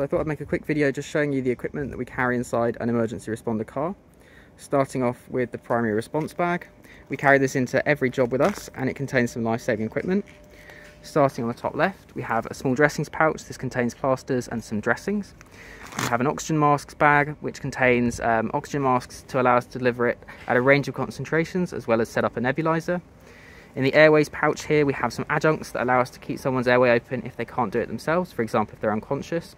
So I thought I'd make a quick video just showing you the equipment that we carry inside an emergency responder car. Starting off with the primary response bag. We carry this into every job with us, and it contains some life-saving equipment. Starting on the top left, we have a small dressings pouch. This contains plasters and some dressings. We have an oxygen masks bag, which contains oxygen masks to allow us to deliver it at a range of concentrations, as well as set up a nebulizer. In the airways pouch here, we have some adjuncts that allow us to keep someone's airway open if they can't do it themselves, for example if they're unconscious,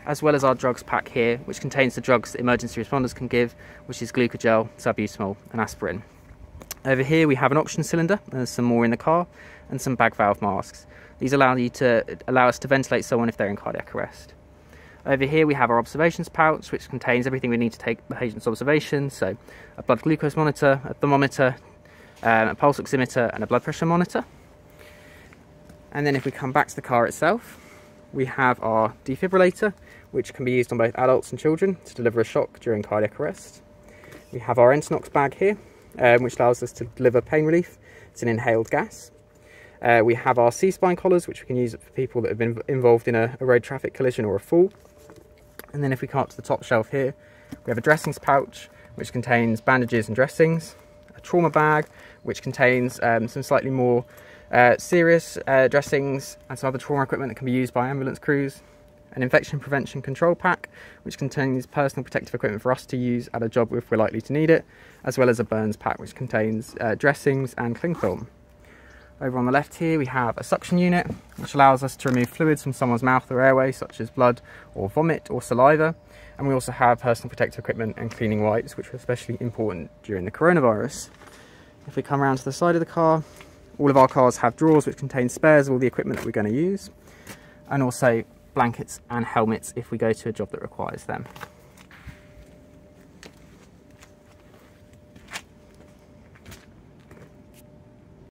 as well as our drugs pack here, which contains the drugs that emergency responders can give, which is glucogel, salbutamol and aspirin. Over here we have an oxygen cylinder, and there's some more in the car, and some bag valve masks. These allow us to ventilate someone if they're in cardiac arrest. Over here we have our observations pouch, which contains everything we need to take the patient's observations, so a blood glucose monitor, a thermometer, a pulse oximeter and a blood pressure monitor. And then if we come back to the car itself, we have our defibrillator, which can be used on both adults and children to deliver a shock during cardiac arrest. We have our Entonox bag here, which allows us to deliver pain relief. It's an inhaled gas. We have our C-spine collars, which we can use for people that have been involved in a road traffic collision or a fall. And then if we come up to the top shelf here, we have a dressings pouch, which contains bandages and dressings, a trauma bag, which contains some slightly more serious dressings and some other trauma equipment that can be used by ambulance crews, an infection prevention control pack, which contains personal protective equipment for us to use at a job if we're likely to need it, as well as a burns pack, which contains dressings and cling film. Over on the left here we have a suction unit, which allows us to remove fluids from someone's mouth or airway, such as blood or vomit or saliva. And we also have personal protective equipment and cleaning wipes, which are especially important during the coronavirus. If we come around to the side of the car, all of our cars have drawers which contain spares of all the equipment that we're going to use, and also blankets and helmets if we go to a job that requires them.